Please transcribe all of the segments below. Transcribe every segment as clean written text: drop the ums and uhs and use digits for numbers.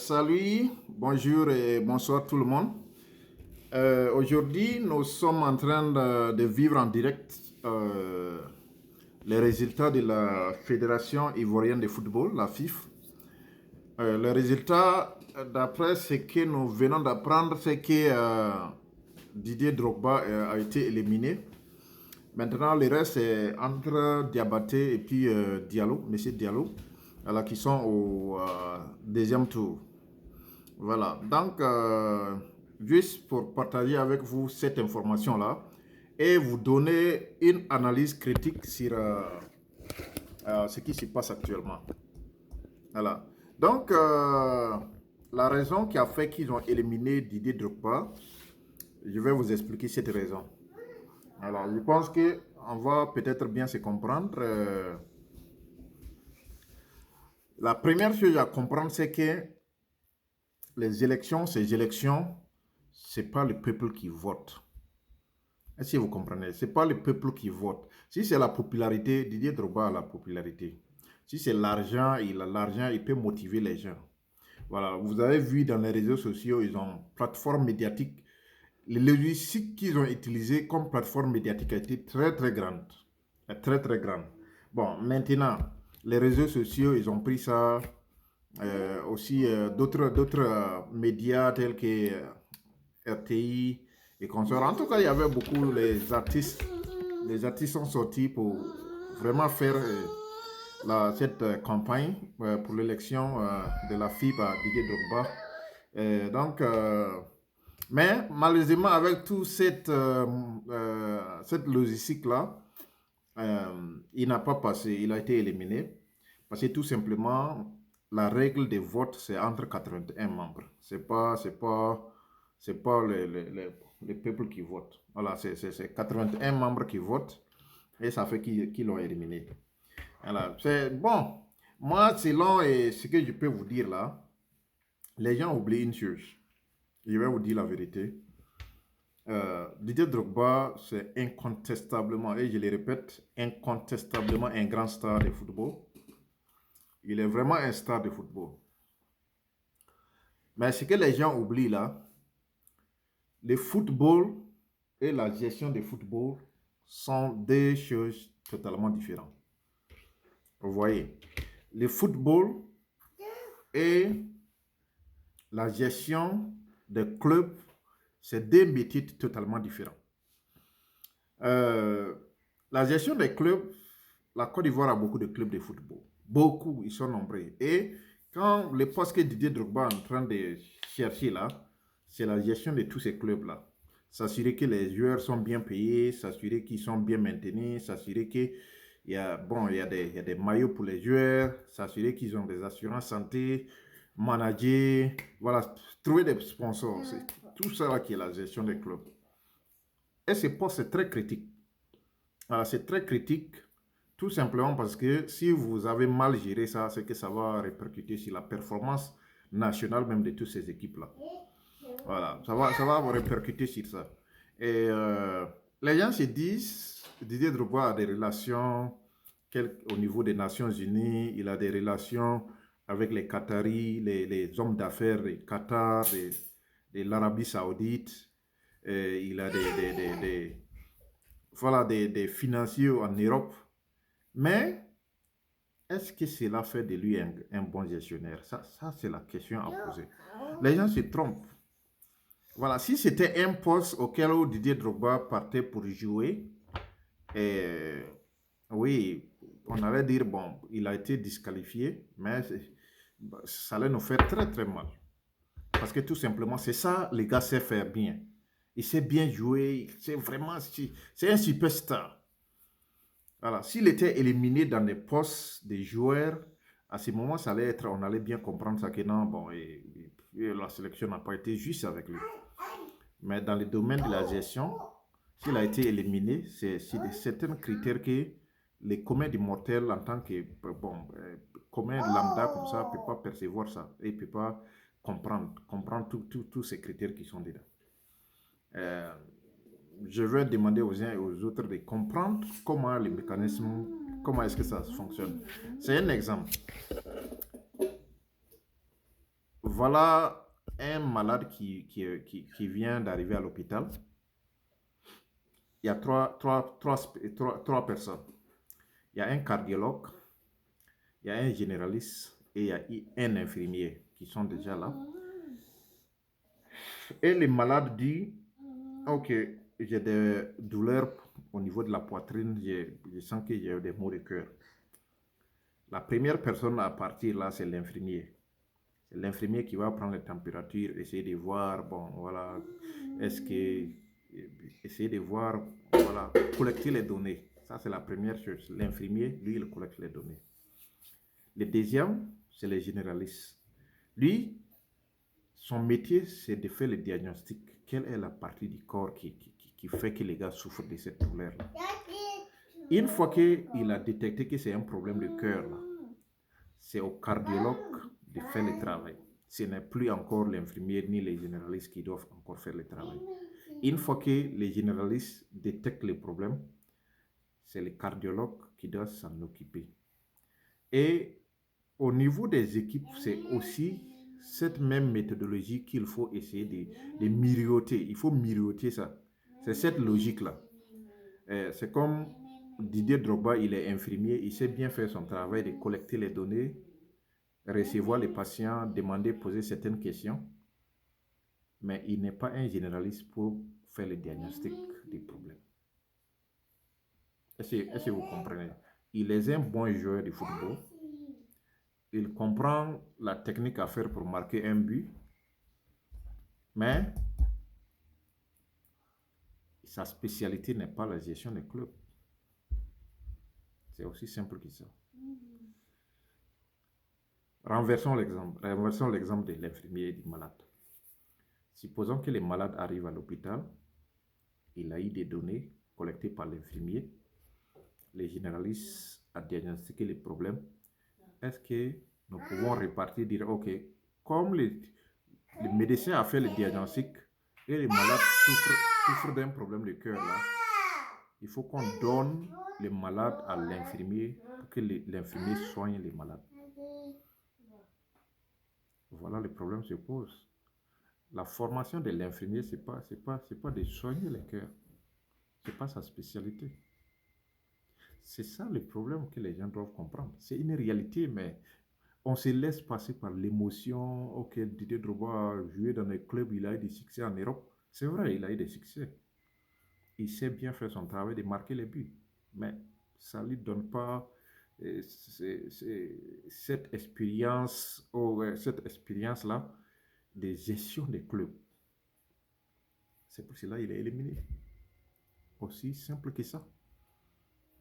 Salut, bonjour et bonsoir tout le monde. Aujourd'hui, nous sommes en train de vivre en direct les résultats de la Fédération ivoirienne de football, la FIF. Le résultat, d'après ce que nous venons d'apprendre, c'est que Didier Drogba a été éliminé. Maintenant, le reste est entre Diabaté et puis Diallo, Monsieur Diallo, voilà, qui sont au deuxième tour. Voilà, donc juste pour partager avec vous cette information-là et vous donner une analyse critique sur ce qui se passe actuellement. Voilà. Donc, la raison qui a fait qu'ils ont éliminé Didier Drogba, je vais vous expliquer cette raison. Alors, je pense qu'on va peut-être bien se comprendre. La première chose à comprendre, c'est que ces élections, ce n'est pas le peuple qui vote. Est-ce que vous comprenez? Ce n'est pas le peuple qui vote. Si c'est la popularité, Didier Drogba a la popularité. Si c'est l'argent, il peut motiver les gens. Voilà, vous avez vu dans les réseaux sociaux, ils ont plateforme médiatique. Le logistique qu'ils ont utilisé comme plateforme médiatique a été très très grande. Très très grande. Bon, maintenant, les réseaux sociaux, ils ont pris ça. Aussi d'autres médias tels que RTI et consorts. En tout cas, il y avait beaucoup les artistes. Les artistes sont sortis pour vraiment faire cette campagne pour l'élection de la FIB à Didier Drogba. Mais malheureusement, avec toute cette logistique-là, il n'a pas passé, il a été éliminé. Parce que tout simplement, la règle des votes, c'est entre 81 membres. C'est pas le peuple qui vote. Voilà, c'est 81 membres qui votent et ça fait qu'ils l'ont éliminé. Voilà, c'est bon. Moi, selon ce que je peux vous dire là, les gens oublient une chose. Je vais vous dire la vérité. Didier Drogba, c'est incontestablement, et je le répète, incontestablement un grand star de football. Il est vraiment un star de football. Mais ce que les gens oublient là, le football et la gestion du football sont deux choses totalement différentes. Vous voyez, le football et la gestion des clubs, c'est deux métiers totalement différents. La gestion des clubs, la Côte d'Ivoire a beaucoup de clubs de football. Beaucoup, ils sont nombreux. Et quand le poste que Didier Drogba est en train de chercher là, c'est la gestion de tous ces clubs-là. S'assurer que les joueurs sont bien payés, s'assurer qu'ils sont bien maintenus, s'assurer qu'il y a, bon, il y a des maillots pour les joueurs, s'assurer qu'ils ont des assurances santé, manager, voilà, trouver des sponsors. C'est tout ça là qui est la gestion des clubs. Et ce poste, c'est très critique. Alors, c'est très critique, tout simplement parce que si vous avez mal géré ça, c'est que ça va répercuter sur la performance nationale même de toutes ces équipes-là. Voilà, ça va répercuter sur ça. Et les gens se disent, Didier Drogba a des relations au niveau des Nations Unies, il a des relations avec les Qataris, les hommes d'affaires du Qatar, de l'Arabie Saoudite, il a voilà, des financiers en Europe. Mais est-ce que cela fait de lui un bon gestionnaire? Ça c'est la question à poser. Les gens se trompent. Voilà, si c'était un poste auquel Didier Drogba partait pour jouer, oui, on allait dire, bon, il a été disqualifié, mais ça allait nous faire très très mal. Parce que tout simplement, c'est ça, les gars savent faire bien. Il sait bien jouer, c'est vraiment, c'est un superstar. Voilà, s'il était éliminé dans des postes de joueurs, à ce moment, ça allait être, on allait bien comprendre ça que non, bon, et la sélection n'a pas été juste avec lui. Mais dans le domaine de la gestion, s'il a été éliminé, c'est certains critères que les communs des mortels en tant que bon, commun lambda comme ça ne peut pas percevoir ça et ne peut pas comprendre tous ces critères qui sont dedans. Je vais demander aux uns et aux autres de comprendre comment le mécanisme, comment est-ce que ça fonctionne. C'est un exemple. voilà un malade qui vient d'arriver à l'hôpital. Il y a trois personnes. Il y a un cardiologue, il y a un généraliste et il y a un infirmier qui sont déjà là. Et le malade dit, ok, j'ai des douleurs au niveau de la poitrine, je sens que j'ai des maux de cœur. La première personne à partir là, c'est l'infirmier. C'est l'infirmier qui va prendre la température, essayer de voir, bon, voilà, est-ce que, essayer de voir, voilà, collecter les données. Ça, c'est la première chose. L'infirmier, lui, il collecte les données. Le deuxième, c'est le généraliste. Lui, son métier, c'est de faire le diagnostic. Quelle est la partie du corps qui fait que les gars souffrent de cette douleur-là? Une fois qu'il a détecté que c'est un problème de cœur, c'est au cardiologue de faire le travail. Ce n'est plus encore l'infirmier ni les généralistes qui doivent encore faire le travail. Une fois que les généralistes détectent le problème, c'est le cardiologue qui doit s'en occuper. Et au niveau des équipes, c'est aussi cette même méthodologie qu'il faut essayer de myriauter. Il faut myriauter ça. C'est cette logique-là. C'est comme Didier Drogba, il est infirmier, il sait bien faire son travail de collecter les données, recevoir les patients, demander, poser certaines questions, mais il n'est pas un généraliste pour faire le diagnostic des problèmes. Est-ce que vous comprenez? Il est un bon joueur de football. Il comprend la technique à faire pour marquer un but, mais sa spécialité n'est pas la gestion des clubs. C'est aussi simple que ça. Renversons l'exemple de l'infirmier et du malade. Supposons que le malade arrive à l'hôpital, il a eu des données collectées par l'infirmier, les généralistes ont diagnostiqué les problèmes. Est-ce que nous pouvons répartir, dire, ok, comme le médecin a fait le diagnostic et le malade souffre d'un problème de cœur là, il faut qu'on donne le malade à l'infirmier pour que l'infirmier soigne les malades. Voilà, le problème se pose. La formation de l'infirmier, c'est pas de soigner les cœurs. C'est pas sa spécialité. C'est ça le problème que les gens doivent comprendre. C'est une réalité, mais on se laisse passer par l'émotion. Ok, Didier Drogba a joué dans les clubs, il a eu des succès en Europe. C'est vrai, il a eu des succès. Il sait bien faire son travail de marquer les buts. Mais ça ne lui donne pas cette expérience-là de gestion des clubs. C'est pour cela qu'il est éliminé. Aussi simple que ça.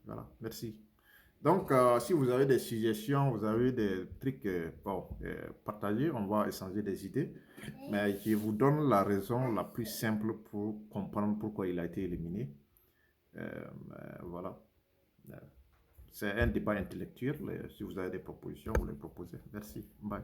Voilà, merci. Donc, si vous avez des suggestions, vous avez des trucs partagés, on va échanger des idées. Mais je vous donne la raison la plus simple pour comprendre pourquoi il a été éliminé. Voilà. C'est un débat intellectuel. Si vous avez des propositions, vous les proposez. Merci. Bye.